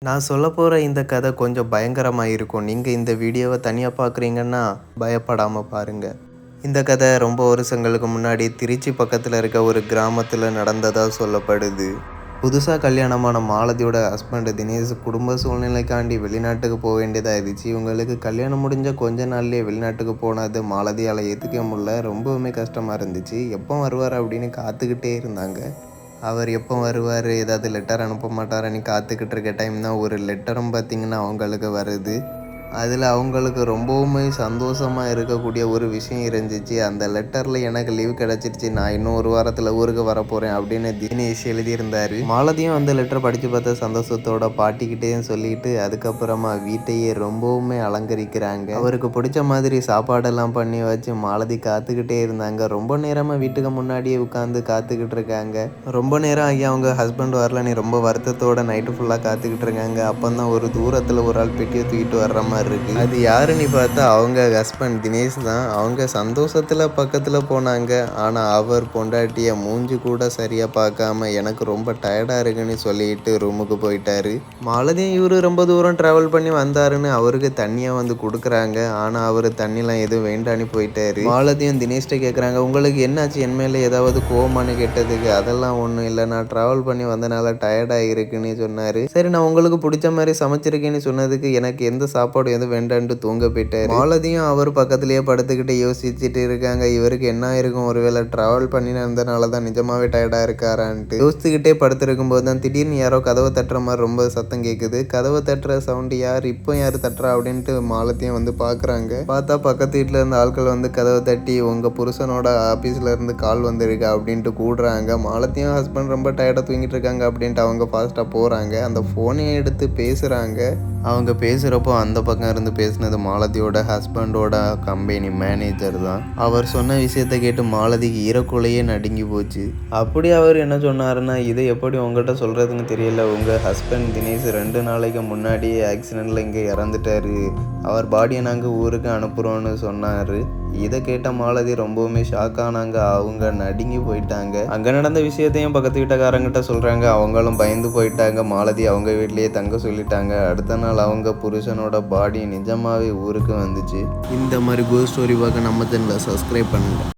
நான் சொல்லப்போற இந்த கதை கொஞ்சம் பயங்கரமா இருக்கும். நீங்க இந்த வீடியோவை தனியா பார்க்குறீங்கன்னா, பயப்படாம பாருங்க. இந்த கதை ரொம்ப வருஷங்களுக்கு முன்னாடி திருச்சி பக்கத்துல இருக்க ஒரு கிராமத்துல நடந்ததா சொல்லப்படுது. புதுசா கல்யாணமான மாலதியோட ஹஸ்பண்ட் தினேஷ் குடும்ப சூழ்நிலைக்காண்டி வெளிநாட்டுக்கு போக வேண்டியதாயிருச்சு. இவங்களுக்கு கல்யாணம் முடிஞ்ச கொஞ்ச நாள்லயே வெளிநாட்டுக்கு போனது மாலதியால ஏத்துக்க முடியல. ரொம்பவுமே கஷ்டமா இருந்துச்சு. எப்போ வருவார் அப்படின்னு காத்துக்கிட்டே இருந்தாங்க. அவர் எப்போ வருவார், ஏதாவது லெட்டர் அனுப்ப மாட்டாரான்னு காத்துக்கிட்டு இருக்க டைம் தான் ஒரு லெட்டரும் பார்த்திங்கன்னா அவங்களுக்கு வருது. அதில் அவங்களுக்கு ரொம்பவுமே சந்தோஷமாக இருக்கக்கூடிய ஒரு விஷயம் இருந்துச்சு. அந்த லெட்டரில் எனக்கு லீவ் கிடச்சிருச்சு, நான் இன்னும் ஒரு வாரத்தில் ஊருக்கு வரப்போகிறேன் அப்படின்னு தினேஷ் எழுதியிருந்தார். மாலதியும் அந்த லெட்டரை படித்து பார்த்த சந்தோஷத்தோட பாட்டிக்கிட்டேயும் சொல்லிட்டு அதுக்கப்புறமா வீட்டையே ரொம்பவுமே அலங்கரிக்கிறாங்க. அவருக்கு பிடிச்ச மாதிரி சாப்பாடெல்லாம் பண்ணி வச்சு மாலதி காத்துக்கிட்டே இருந்தாங்க. ரொம்ப நேரமாக வீட்டுக்கு முன்னாடியே உட்காந்து காத்துக்கிட்டு இருக்காங்க. ரொம்ப நேரம் ஆகி அவங்க ஹஸ்பண்ட் வரலன்னு ரொம்ப வருத்தத்தோட நைட்டு ஃபுல்லாக காத்துக்கிட்டு இருக்காங்க. அப்போ தான் ஒரு தூரத்தில் ஒரு ஆள் பெட்டியை தூக்கிட்டு வர்ற மாதிரி இருக்கு. அது யாருன்னு பார்த்தா அவங்க ஹஸ்பண்ட் தினேஷ் தான். அவங்க சந்தோஷத்துல பக்கத்துல போனாங்க. ஆனா அவர் பொண்டாட்டிய மூஞ்சி கூட சரியா பார்க்காம எனக்கு ரொம்ப டயர்டா இருக்குன்னு சொல்லிட்டு ரூமுக்கு போயிட்டாரு. மாலதியும் இவரு ரொம்ப தூரம் டிராவல் பண்ணி வந்தாருன்னு அவருக்கு தண்ணியா வந்து கொடுக்குறாங்க. ஆனா அவரு தண்ணிலாம் எதுவும் வேண்டான்னு போயிட்டாரு. மாலதியும் தினேஷ்ட கேட்குறாங்க, உங்களுக்கு என்னாச்சு, என் மேல ஏதாவது கோவமானு கேட்டதுக்கு அதெல்லாம் ஒன்றும் இல்லை, நான் டிராவல் பண்ணி வந்தனால டயர்டாக இருக்குன்னு சொன்னாரு. சரி, நான் உங்களுக்கு பிடிச்ச மாதிரி சமைச்சிருக்கேன்னு சொன்னதுக்கு எனக்கு எந்த சாப்பாடு எதுவும் வேண்டான்ட்டு தூங்க போயிட்டாரு. மாலதியும் அவர் பக்கத்துலயே படுத்துக்கிட்டு யோசிச்சுட்டு இருக்காங்க, இவருக்கு என்ன இருக்கும், ஒருவேளை டிராவல் பண்ணினதுனால தான் நிஜமாவே டயர்டா இருக்காரான்ட்டு யோசிச்சுக்கிட்டே படுத்திருக்கும் போது தான் திடீர்னு யாரோ கதவை தட்டுற மாதிரி ரொம்ப சத்தம் கேட்குது. கதவை தட்டுற சவுண்டு யார், இப்போ யார் தட்டுறா அப்படின்ட்டு மாலதியும் வந்து பாக்குறாங்க. பார்த்தா பக்கத்து வீட்டுல இருந்த ஆட்கள் வந்து கதவை தட்டி, உங்க புருஷனோட ஆபீஸ்ல இருந்து கால் வந்திருக்கா அப்படின்ட்டு கூடுறாங்க. மாலதியும் ஹஸ்பண்ட் ரொம்ப டயர்டா தூங்கிட்டு இருக்காங்க அப்படின்ட்டு அவங்க ஃபாஸ்டா போறாங்க. அந்த போனை எடுத்து பேசுறாங்க. அவங்க பேசுகிறப்போ அந்த பக்கம் இருந்து பேசினது மாலதியோட ஹஸ்பண்டோட கம்பெனி மேனேஜர் தான். அவர் சொன்ன விஷயத்த கேட்டு மாலதிக்கு ஈரக்குலையே நடுங்கி போச்சு. அப்படி அவர் என்ன சொன்னாருன்னா, இதை எப்படி உங்கள்கிட்ட சொல்கிறதுன்னு தெரியல, உங்கள் ஹஸ்பண்ட் தினேஷ் 2 நாளைக்கு முன்னாடியே ஆக்சிடெண்ட்டில் இங்கே இறந்துட்டாரு, அவர் பாடியை நாங்கள் ஊருக்கு அனுப்புகிறோன்னு சொன்னார். இதை கேட்ட மாலதி ரொம்பவுமே ஷாக் ஆனாங்க. அவங்க நடுங்கி போயிட்டாங்க. அங்கே நடந்த விஷயத்தையும் பக்கத்து வீட்டுக்காரங்கிட்ட சொல்கிறாங்க. அவங்களும் பயந்து போயிட்டாங்க. மாலதி அவங்க வீட்லேயே தங்க சொல்லிட்டாங்க. அடுத்த நாள் அவங்க புருஷனோட பாடி நிஜமாவே ஊருக்கு வந்துச்சு. இந்த மாதிரி கோஸ்ட் ஸ்டோரி பார்க்க நம்ம சேனலை சப்ஸ்கிரைப் பண்ணுங்கள்.